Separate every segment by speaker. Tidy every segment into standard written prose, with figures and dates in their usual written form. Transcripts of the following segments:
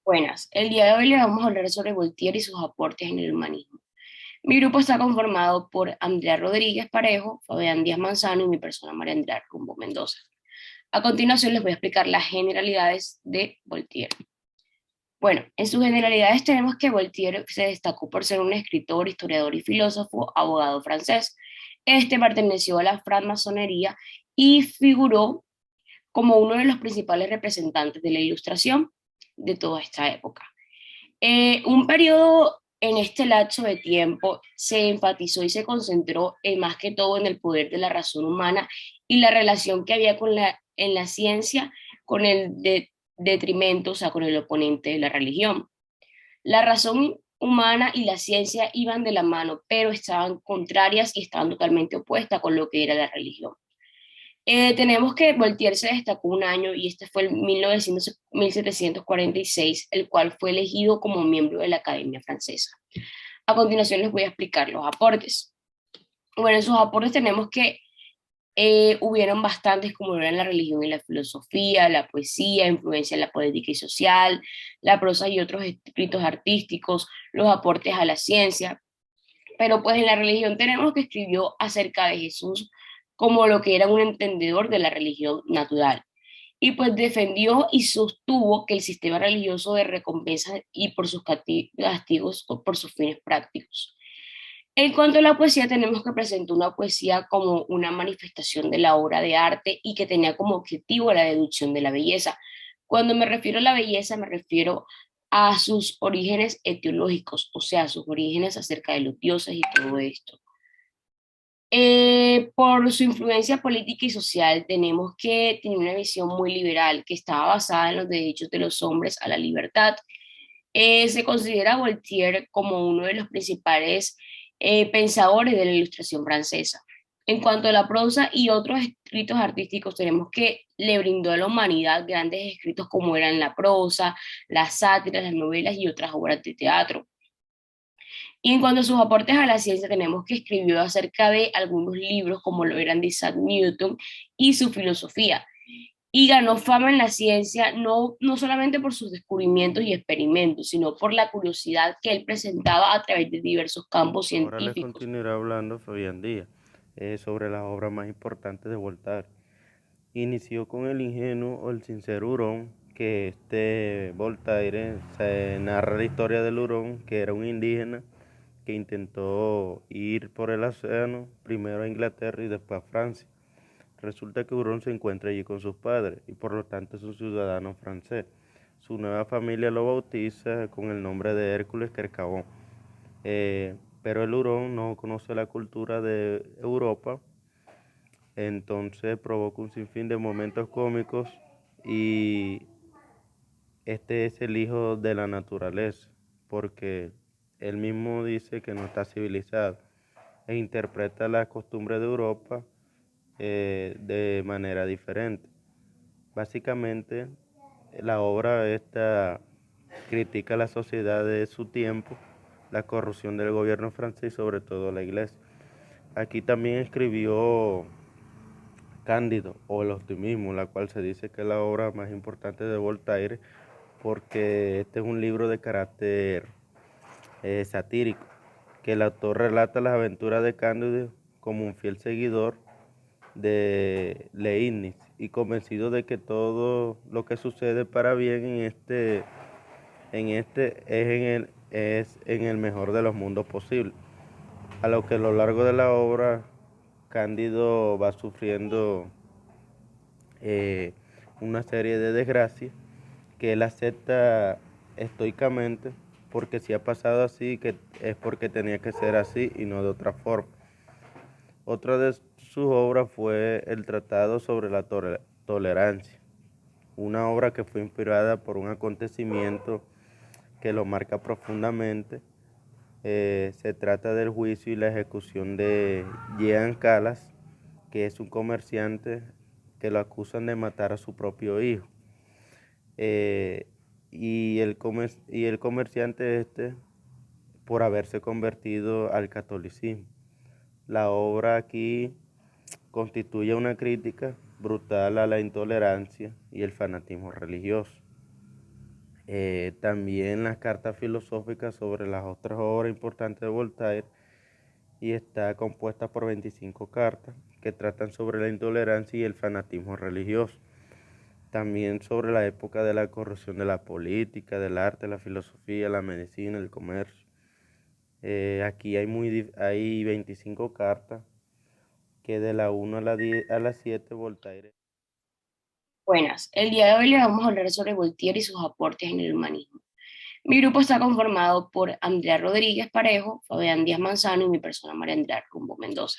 Speaker 1: Buenas, el día de hoy les vamos a hablar sobre Voltaire y sus aportes en el humanismo. Mi grupo está conformado por Andrea Rodríguez Parejo, Fabián Díaz Manzano y mi persona María Andrea Rumbo Mendoza. A continuación les voy a explicar las generalidades de Voltaire. Bueno, en sus generalidades tenemos que Voltaire se destacó por ser un escritor, historiador y filósofo, abogado francés. Este perteneció a la francmasonería y figuró como uno de los principales representantes de la Ilustración de toda esta época. Un periodo en este lapso de tiempo se enfatizó y se concentró más que todo en el poder de la razón humana y la relación que había en la ciencia con el detrimento, o sea, con el oponente de la religión. La razón humana y la ciencia iban de la mano, pero estaban contrarias y estaban totalmente opuestas con lo que era la religión. Tenemos que Voltaire se destacó un año y este fue el 1746, el cual fue elegido como miembro de la Academia Francesa. A continuación les voy a explicar los aportes. Bueno, en sus aportes tenemos que hubieron bastantes como eran la religión y la filosofía, la poesía, influencia en la política y social, la prosa y otros escritos artísticos, los aportes a la ciencia, pero pues en la religión tenemos que escribió acerca de Jesús como lo que era un entendedor de la religión natural. Y pues defendió y sostuvo que el sistema religioso de recompensa y por sus castigos o por sus fines prácticos. En cuanto a la poesía, tenemos que presentar una poesía como una manifestación de la obra de arte y que tenía como objetivo la deducción de la belleza. Cuando me refiero a la belleza, me refiero a sus orígenes etiológicos, o sea, sus orígenes acerca de los dioses y todo esto. Por su influencia política y social, tenemos que tener una visión muy liberal que estaba basada en los derechos de los hombres a la libertad. Se considera a Voltaire como uno de los principales pensadores de la Ilustración francesa. En cuanto a la prosa y otros escritos artísticos, tenemos que le brindó a la humanidad grandes escritos como eran la prosa, las sátiras, las novelas y otras obras de teatro. Y en cuanto a sus aportes a la ciencia, tenemos que escribió acerca de algunos libros como lo eran de Isaac Newton y su filosofía. Y ganó fama en la ciencia no solamente por sus descubrimientos y experimentos, sino por la curiosidad que él presentaba a través de diversos campos
Speaker 2: Ahora les
Speaker 1: científicos.
Speaker 2: continuaré hablando Fabián Díaz sobre las obras más importantes de Voltaire. Inició con el ingenuo o el sincero hurón, que Voltaire se narra la historia del hurón, que era un indígena que intentó ir por el océano, primero a Inglaterra y después a Francia. Resulta que Hurón se encuentra allí con sus padres y por lo tanto es un ciudadano francés. Su nueva familia lo bautiza con el nombre de Hércules Kercabón. Pero el hurón no conoce la cultura de Europa, entonces provoca un sinfín de momentos cómicos y este es el hijo de la naturaleza, porque él mismo dice que no está civilizado e interpreta las costumbres de Europa de manera diferente. Básicamente, la obra esta critica la sociedad de su tiempo, la corrupción del gobierno francés y sobre todo la iglesia. Aquí también escribió Cándido o el optimismo, la cual se dice que es la obra más importante de Voltaire porque este es un libro de carácter satírico, que el autor relata las aventuras de Cándido como un fiel seguidor de Leibniz y convencido de que todo lo que sucede para bien en este es en el mejor de los mundos posible. A lo que a lo largo de la obra Cándido va sufriendo eh, una serie de desgracias que él acepta estoicamente porque si ha pasado así, que es porque tenía que ser así y no de otra forma. Otra de sus obras fue el Tratado sobre la Tolerancia, una obra que fue inspirada por un acontecimiento que lo marca profundamente. Se trata del juicio y la ejecución de Jean Calas, que es un comerciante que lo acusan de matar a su propio hijo. Eh, y el comerciante por haberse convertido al catolicismo. La obra aquí constituye una crítica brutal a la intolerancia y el fanatismo religioso. También las cartas filosóficas sobre las otras obras importantes de Voltaire y está compuesta por 25 cartas que tratan sobre la intolerancia y el fanatismo religioso. También sobre la época de la corrupción de la política, del arte, la filosofía, la medicina, el comercio. Aquí hay 25 cartas que de la 1 a la 10, a la 7 Voltaire.
Speaker 1: Buenas, el día de hoy les vamos a hablar sobre Voltaire y sus aportes en el humanismo. Mi grupo está conformado por Andrea Rodríguez Parejo, Fabián Díaz Manzano y mi persona María Andrea Rumbo Mendoza.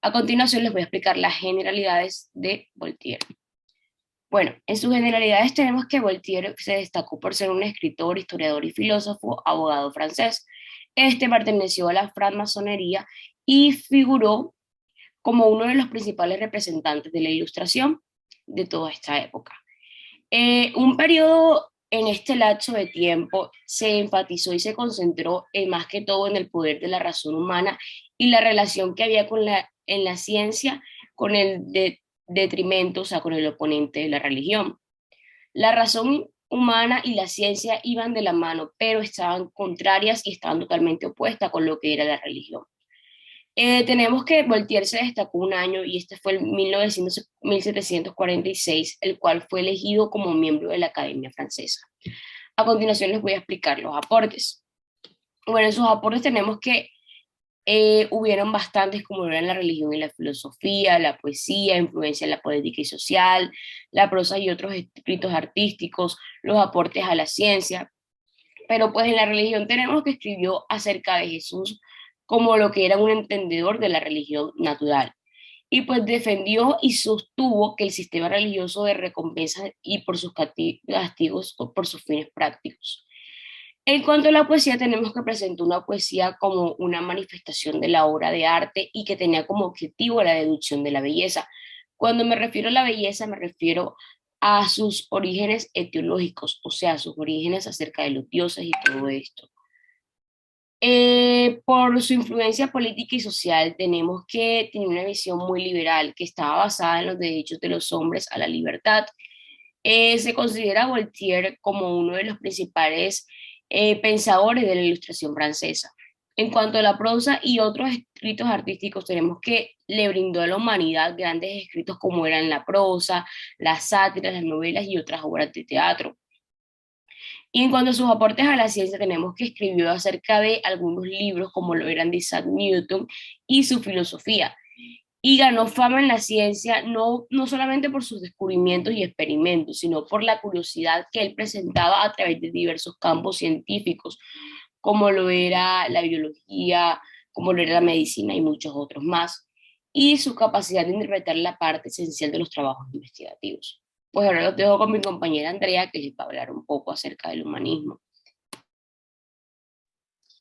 Speaker 1: A continuación les voy a explicar las generalidades de Voltaire. Bueno, en sus generalidades tenemos que Voltaire se destacó por ser un escritor, historiador y filósofo, abogado francés. Este perteneció a la francmasonería y figuró como uno de los principales representantes de la Ilustración de toda esta época. Un periodo en este lapso de tiempo se enfatizó y se concentró más que todo en el poder de la razón humana y la relación que había en la ciencia con el detrimento, o sea, con el oponente de la religión. La razón humana y la ciencia iban de la mano, pero estaban contrarias y estaban totalmente opuestas con lo que era la religión. Tenemos que Voltaire se destacó un año y este fue el 1746, el cual fue elegido como miembro de la Academia Francesa. A continuación les voy a explicar los aportes. Bueno, en sus aportes tenemos que hubieron bastantes como eran la religión y la filosofía, la poesía, influencia en la política y social, la prosa y otros escritos artísticos, los aportes a la ciencia. Pero pues en la religión tenemos que escribió acerca de Jesús como lo que era un entendedor de la religión natural. Y pues defendió y sostuvo que el sistema religioso de recompensas y por sus castigos o por sus fines prácticos. En cuanto a la poesía, tenemos que presentar una poesía como una manifestación de la obra de arte y que tenía como objetivo la deducción de la belleza. Cuando me refiero a la belleza, me refiero a sus orígenes etiológicos, o sea, sus orígenes acerca de los dioses y todo esto. Por su influencia política y social, tenemos que tener una visión muy liberal que estaba basada en los derechos de los hombres a la libertad. Se considera a Voltaire como uno de los principales pensadores de la Ilustración francesa. En cuanto a la prosa y otros escritos artísticos, tenemos que le brindó a la humanidad grandes escritos como eran la prosa, las sátiras, las novelas y otras obras de teatro. Y en cuanto a sus aportes a la ciencia, tenemos que escribió acerca de algunos libros como lo eran de Isaac Newton y su filosofía. Y ganó fama en la ciencia no solamente por sus descubrimientos y experimentos, sino por la curiosidad que él presentaba a través de diversos campos científicos, como lo era la biología, como lo era la medicina y muchos otros más, y su capacidad de interpretar la parte esencial de los trabajos investigativos. Pues ahora los dejo con mi compañera Andrea, que les va a hablar un poco acerca del humanismo.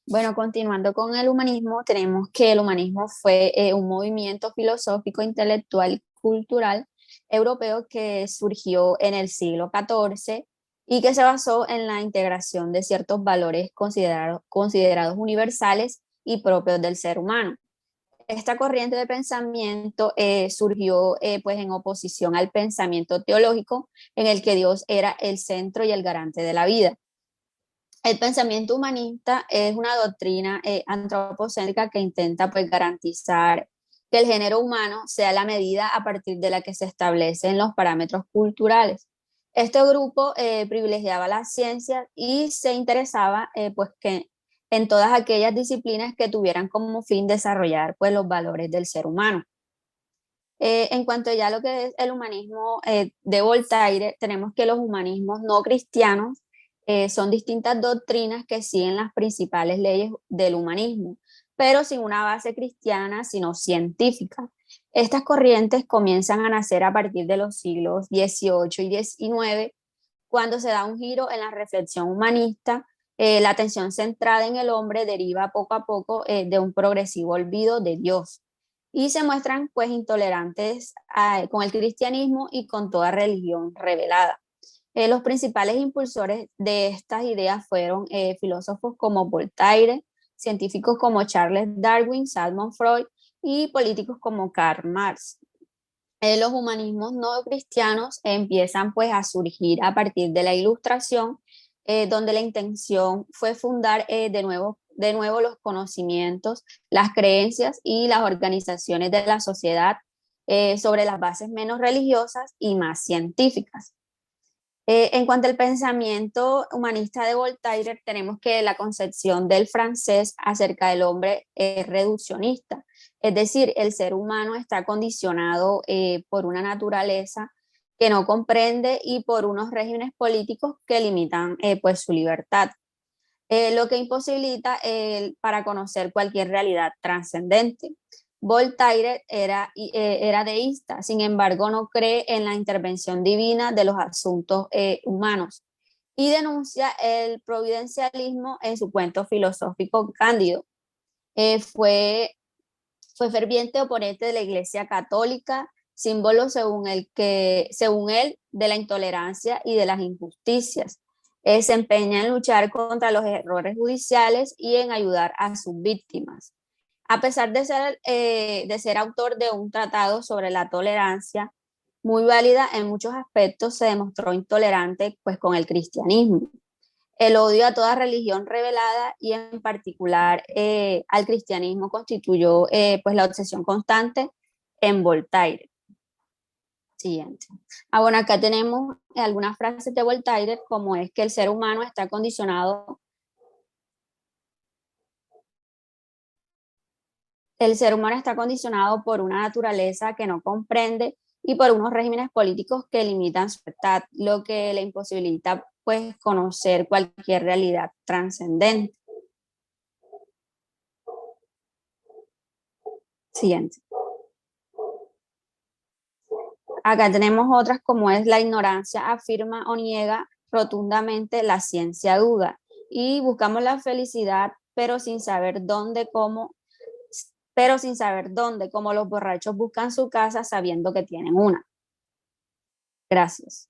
Speaker 3: Bueno, continuando con el humanismo, tenemos que el humanismo fue un movimiento filosófico, intelectual, cultural europeo que surgió en el siglo XIV y que se basó en la integración de ciertos valores considerados universales y propios del ser humano. Esta corriente de pensamiento surgió pues en oposición al pensamiento teológico en el que Dios era el centro y el garante de la vida. El pensamiento humanista es una doctrina antropocéntrica que intenta pues garantizar que el género humano sea la medida a partir de la que se establecen los parámetros culturales. Este grupo privilegiaba la ciencia y se interesaba pues que en todas aquellas disciplinas que tuvieran como fin desarrollar pues los valores del ser humano. En cuanto ya a lo que es el humanismo de Voltaire, tenemos que los humanismos no cristianos son distintas doctrinas que siguen las principales leyes del humanismo, pero sin una base cristiana, sino científica. Estas corrientes comienzan a nacer a partir de los siglos XVIII y XIX, cuando se da un giro en la reflexión humanista. La atención centrada en el hombre deriva poco a poco de un progresivo olvido de Dios y se muestran pues intolerantes con el cristianismo y con toda religión revelada. Los principales impulsores de estas ideas fueron filósofos como Voltaire, científicos como Charles Darwin, Sigmund Freud y políticos como Karl Marx. Los humanismos no cristianos empiezan pues a surgir a partir de la Ilustración donde la intención fue fundar de nuevo los conocimientos, las creencias y las organizaciones de la sociedad sobre las bases menos religiosas y más científicas. En cuanto al pensamiento humanista de Voltaire, tenemos que la concepción del francés acerca del hombre es reduccionista, es decir, el ser humano está condicionado por una naturaleza que no comprende y por unos regímenes políticos que limitan pues su libertad, lo que imposibilita para conocer cualquier realidad trascendente. Voltaire era deísta, sin embargo no cree en la intervención divina de los asuntos humanos y denuncia el providencialismo en su cuento filosófico Cándido. Fue ferviente oponente de la Iglesia Católica, símbolo según él de la intolerancia y de las injusticias. Se empeña en luchar contra los errores judiciales y en ayudar a sus víctimas. A pesar de ser autor de un tratado sobre la tolerancia, muy válida en muchos aspectos, se demostró intolerante pues, con el cristianismo. El odio a toda religión revelada y en particular al cristianismo constituyó pues la obsesión constante en Voltaire. Siguiente. Bueno, acá tenemos algunas frases de Voltaire, como es que el ser humano está condicionado. El ser humano está condicionado por una naturaleza que no comprende y por unos regímenes políticos que limitan su libertad, lo que le imposibilita pues conocer cualquier realidad trascendente. Siguiente. Acá tenemos otras como es la ignorancia afirma o niega rotundamente, la ciencia duda y buscamos la felicidad pero sin saber dónde, como los borrachos buscan su casa sabiendo que tienen una. Gracias.